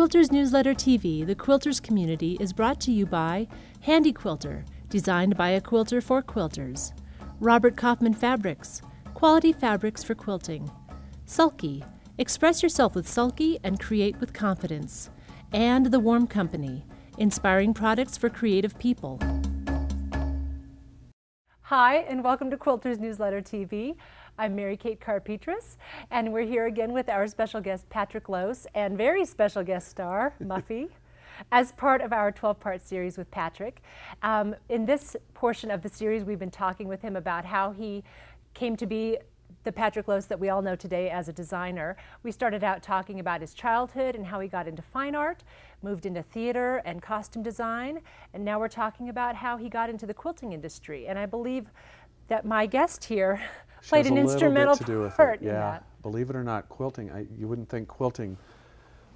Quilters Newsletter TV, the Quilters community, is brought to you by Handy Quilter, designed by a quilter for quilters. Robert Kaufman Fabrics, quality fabrics for quilting. Sulky, express yourself with Sulky and create with confidence. And The Warm Company, inspiring products for creative people. Hi, and welcome to Quilters Newsletter TV. I'm Mary Kate Carpetras, and we're here again with our special guest, Patrick Lose, and very special guest star, Muffy, as part of our 12-part series with Patrick. In this portion of the series, we've been talking with him about how he came to be the Patrick Lose that we all know today as a designer. We started out talking about his childhood and how he got into fine art, moved into theater and costume design, and now we're talking about how he got into the quilting industry. And I believe that my guest here played an instrumental part in that. Believe it or not, quilting, you wouldn't think quilting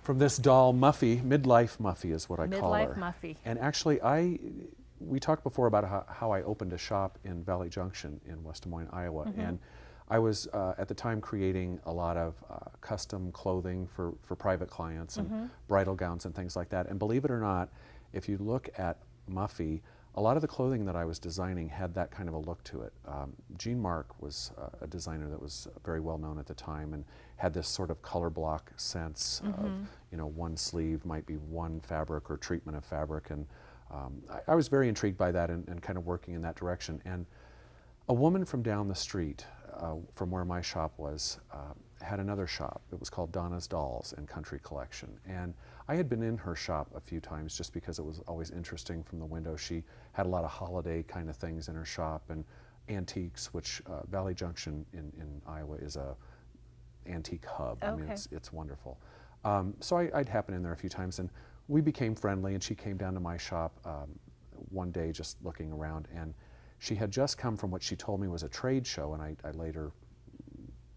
from this doll, Muffy, Midlife Muffy is what I call her. Midlife Muffy. And actually, we talked before about how I opened a shop in Valley Junction in West Des Moines, Iowa. Mm-hmm. And I was at the time creating a lot of custom clothing for private clients and mm-hmm. bridal gowns and things like that. And believe it or not, if you look at Muffy, a lot of the clothing that I was designing had that kind of a look to it. Jean Marc was a designer that was very well known at the time and had this sort of color block sense mm-hmm. of, you know, one sleeve might be one fabric or treatment of fabric. And I was very intrigued by that and kind of working in that direction. And a woman from down the street, from where my shop was, had another shop. It was called Donna's Dolls and Country Collection. And I had been in her shop a few times just because it was always interesting from the window. She had a lot of holiday kind of things in her shop and antiques, which Valley Junction in Iowa is a antique hub. Okay. I mean, it's wonderful. So I'd happen in there a few times, and we became friendly, and she came down to my shop one day just looking around, and she had just come from what she told me was a trade show, and I later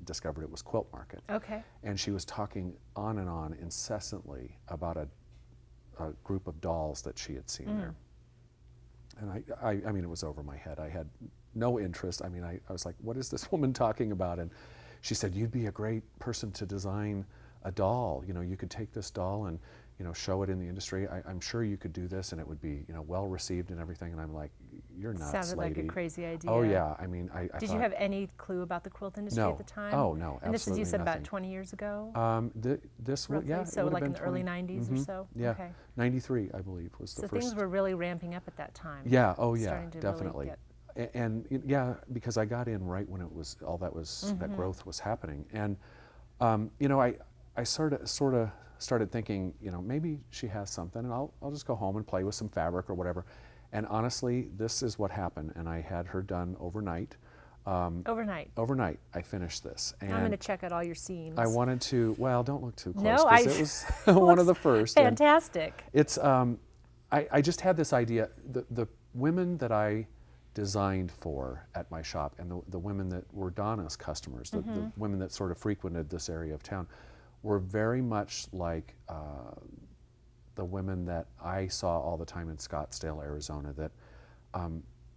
discovered it was Quilt Market. Okay. And she was talking on and on incessantly about a group of dolls that she had seen there. And I mean, it was over my head. I had no interest. I mean, I was like, what is this woman talking about? And she said, you'd be a great person to design a doll. You know, you could take this doll and, you know, show it in the industry. I'm sure you could do this and it would be, you know, well received and everything. And I'm like, you're nuts, Sounded lady. like a crazy idea. Oh yeah, I mean, I Did thought, you have any clue about the quilt industry at the time? Oh no, absolutely And this is, you said, nothing. about 20 years ago? This roughly? yeah, So it like in been the early 20 90s or so? Yeah, Okay. 93 I believe was the So first. things were really ramping up at that time. Yeah, oh yeah, Starting to definitely. Really And yeah, because I got in right when it was, all that was, that growth was happening. And you know, I sort of started thinking, you know, maybe she has something, and I'll just go home and play with some fabric or whatever. And honestly, this is what happened, and I had her done overnight. Overnight, I finished this. And I'm going to check out all your scenes. I wanted to, well, don't look too close, No, because it was one of the first. Fantastic. And it's, I just had this idea, the women that I designed for at my shop, and the women that were Donna's customers, the women that sort of frequented this area of town, were very much like the women that I saw all the time in Scottsdale, Arizona, that,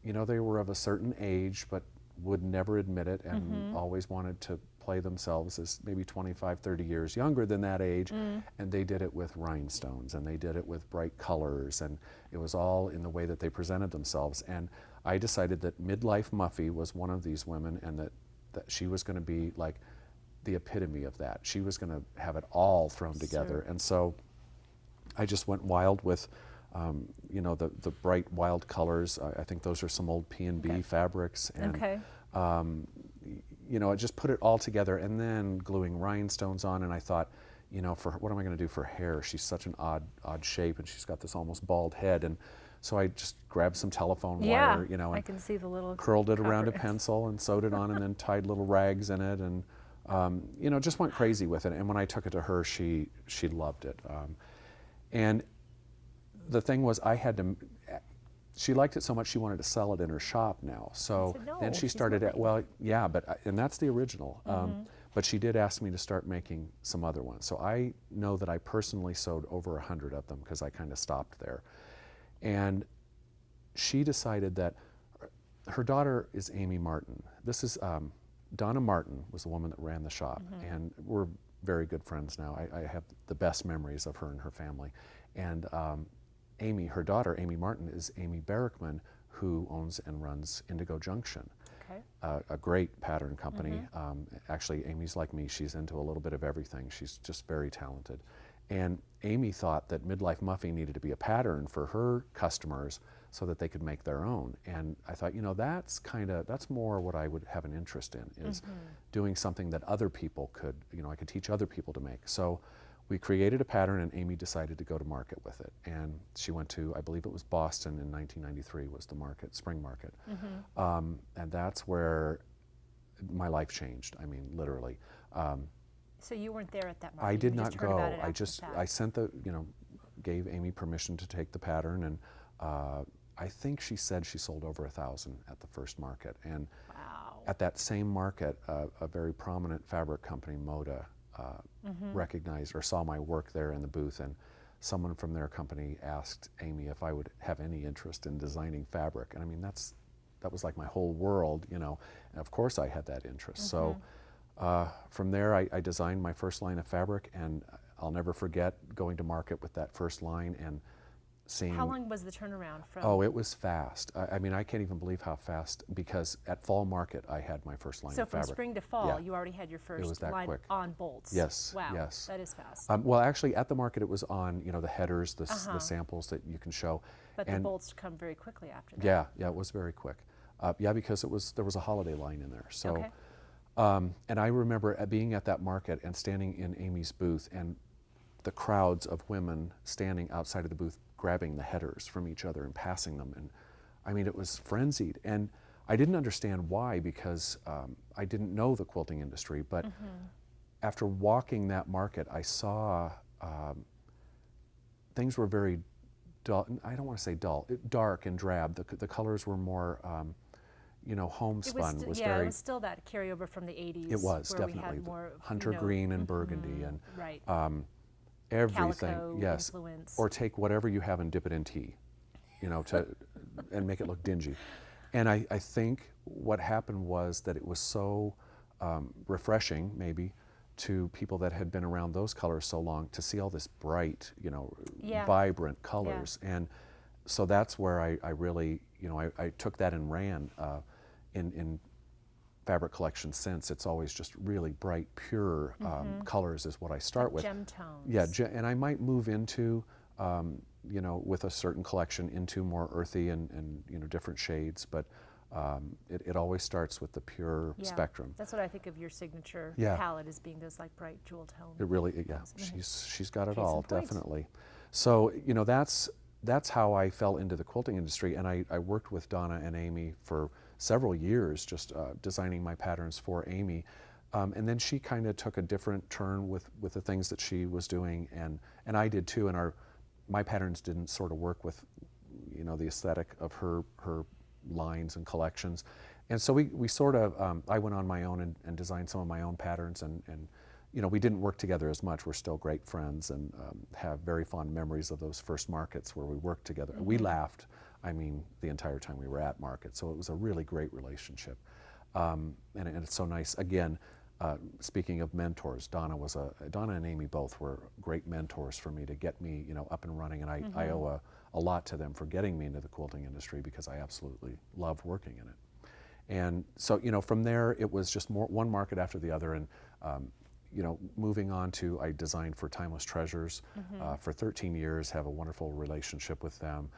you know, they were of a certain age, but would never admit it and always wanted to play themselves as maybe 25, 30 years younger than that age, and they did it with rhinestones, and they did it with bright colors, and it was all in the way that they presented themselves. And I decided that Midlife Muffy was one of these women, and that she was going to be like the epitome of that. She was going to have it all thrown together. Sure. And so I just went wild with, you know, the bright, wild colors. I think those are some old P&B fabrics. And, you know, I just put it all together, and then gluing rhinestones on. And I thought, you know, what am I going to do for hair? She's such an odd shape, and she's got this almost bald head. And so I just grabbed some telephone wire, you know, and I can see the little curled it around a pencil and sewed it on, and then tied little rags in it, and you know, just went crazy with it. And when I took it to her, she loved it. And the thing was, she liked it so much she wanted to sell it in her shop now. So said, no, then she she's started not well, yeah, and that's the original. But she did ask me to start making some other ones. So I know that I personally sewed over 100 of them, because I kind of stopped there. And she decided that her daughter is Amy Martin. This is Donna Martin was the woman that ran the shop, and we're very good friends now. I have the best memories of her and her family. And Amy, her daughter, Amy Martin, is Amy Barrickman, who owns and runs Indigo Junction, a great pattern company. Actually, Amy's like me. She's into a little bit of everything. She's just very talented. And Amy thought that Midlife Muffy needed to be a pattern for her customers so that they could make their own. And I thought, you know, that's more what I would have an interest in, is doing something that other people could, you know, I could teach other people to make. So we created a pattern, and Amy decided to go to market with it. And she went to, I believe it was Boston in 1993 was the market, spring market. And that's where my life changed, I mean, literally. So you weren't there at that market? I did You not just heard go. about it I after just, the fact. I sent the, you know, gave Amy permission to take the pattern, and I think she said she sold over 1,000 at the first market. And Wow. at that same market, a very prominent fabric company, Moda, recognized or saw my work there in the booth, and someone from their company asked Amy if I would have any interest in designing fabric. And I mean, that was like my whole world, you know, and of course I had that interest. So from there I designed my first line of fabric, and I'll never forget going to market with that first line and seeing. How long was the turnaround from? Oh, it was fast. I mean, I can't even believe how fast, because at fall market I had my first line So of from fabric. spring to fall, Yeah. you already had your first was that line quick. on bolts. Yes. Wow. Yes. That is fast. Well, actually, at the market it was on, you know, the headers, the samples that you can show. But the and bolts come very quickly after that. yeah, it was very quick. Yeah, because there was a holiday line in there. So, Okay. and I remember being at that market and standing in Amy's booth, and the crowds of women standing outside of the booth grabbing the headers from each other and passing them. And I mean, it was frenzied. And I didn't understand why, because I didn't know the quilting industry. But after walking that market, I saw things were very dull. I don't want to say dull, dark and drab. The colors were more, you know, homespun. It was very. it was still that carryover from the 80s. It was where definitely we had more, hunter you know, green and burgundy and right. everything. Calico Yes, influence. or take whatever you have and dip it in tea, you know, and make it look dingy. And I think what happened was that it was so refreshing, maybe, to people that had been around those colors so long, to see all this bright, you know, vibrant colors. And so that's where I really, you know, I took that and ran in fabric collection since. It's always just really bright, pure colors is what I start with. Gem tones. Yeah, and I might move into, you know, with a certain collection into more earthy and you know, different shades, but it always starts with the pure spectrum. That's what I think of your signature palette as being those like bright jewel tones. It really, yeah, she's got it Case in all, point. definitely. So, you know, that's how I fell into the quilting industry, and I worked with Donna and Amy for several years, just designing my patterns for Amy. And then she kind of took a different turn with the things that she was doing, and I did too, and my patterns didn't sort of work with, you know, the aesthetic of her lines and collections. And so we sort of, I went on my own and designed some of my own patterns, and you know, we didn't work together as much. We're still great friends, and have very fond memories of those first markets where we worked together. We laughed, I mean, the entire time we were at market. So it was a really great relationship. And it's so nice. Again, speaking of mentors, Donna and Amy both were great mentors for me to get me, you know, up and running. And I owe a lot to them for getting me into the quilting industry, because I absolutely love working in it. And so, you know, from there it was just one market after the other, and you know, moving on to, I designed for Timeless Treasures for 13 years, have a wonderful relationship with them.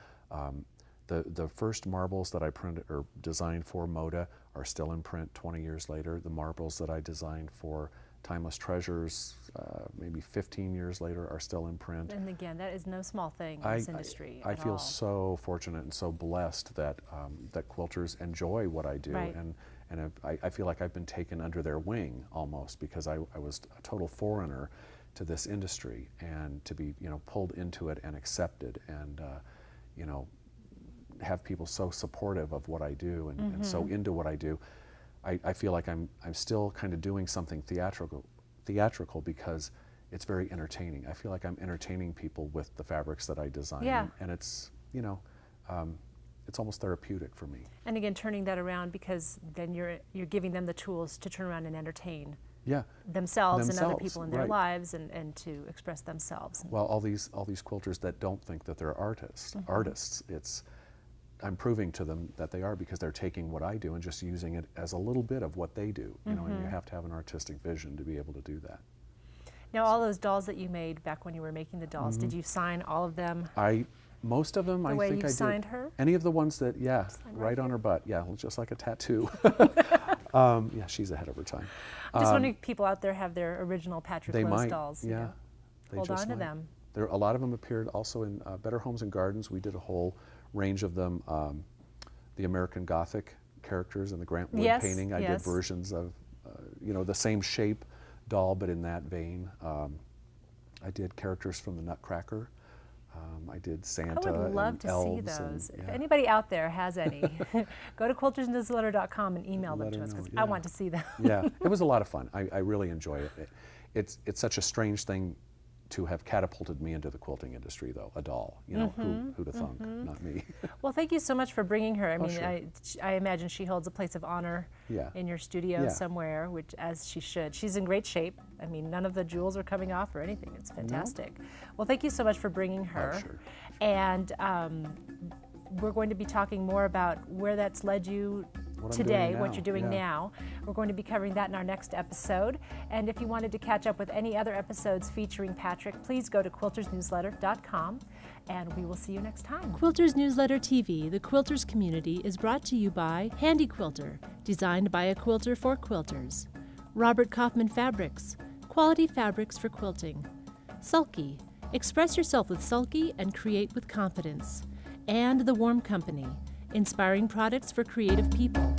The first marbles that I printed or designed for Moda are still in print 20 years later. The marbles that I designed for Timeless Treasures, maybe 15 years later, are still in print. And again, that is no small thing in this industry I at feel all. so fortunate and so blessed that that quilters enjoy what I do, Right. and I feel like I've been taken under their wing almost, because I was a total foreigner to this industry, and to be, you know, pulled into it and accepted, and you know, have people so supportive of what I do, and so into what I do. I feel like I'm still kind of doing something theatrical because it's very entertaining. I feel like I'm entertaining people with the fabrics that I design, and it's, you know, it's almost therapeutic for me. And again, turning that around, because then you're giving them the tools to turn around and entertain Yeah. themselves and other Themselves, people in their right. lives and to express themselves. Well, all these quilters that don't think that they're artists, I'm proving to them that they are, because they're taking what I do and just using it as a little bit of what they do. You know, and you have to have an artistic vision to be able to do that. Now, all those dolls that you made back when you were making the dolls, did you sign all of them? Most of them, The I way think you I did. signed her? Any of the ones that, yeah, right right on here? her butt. Yeah, just like a tattoo. Yeah, she's ahead of her time. Just wondering if people out there have their original Patrick They Lowe's might, dolls. you yeah. know. They Hold just on to might. them. A lot of them appeared also in Better Homes and Gardens. We did a whole range of them. The American Gothic characters in the Grant Wood Yes, painting. I did yes. versions of, you know, the same shape doll, but in that vein. I did characters from the Nutcracker. I did Santa I would love and to see elves those. and, If yeah. anybody out there has any, go to quiltersnewsletter.com and email them Let to her us, because know, I yeah. want to see them. Yeah, it was a lot of fun. I really enjoy it. It's such a strange thing to have catapulted me into the quilting industry, though. A doll, you know, who'd have thunk? Not me. Well, thank you so much for bringing her. I mean, sure. I imagine she holds a place of honor Yeah. in your studio Yeah. somewhere, which as she should. She's in great shape. I mean, none of the jewels are coming off or anything. It's fantastic. Well, thank you so much for bringing her. Sure. And we're going to be talking more about where that's led you What I'm today, doing what now, you're doing yeah. now. We're going to be covering that in our next episode. And if you wanted to catch up with any other episodes featuring Patrick, please go to quiltersnewsletter.com, and we will see you next time. Quilters Newsletter TV, the quilters community, is brought to you by Handy Quilter, designed by a quilter for quilters. Robert Kaufman Fabrics, quality fabrics for quilting. Sulky, express yourself with Sulky and create with confidence. And The Warm Company, inspiring products for creative people.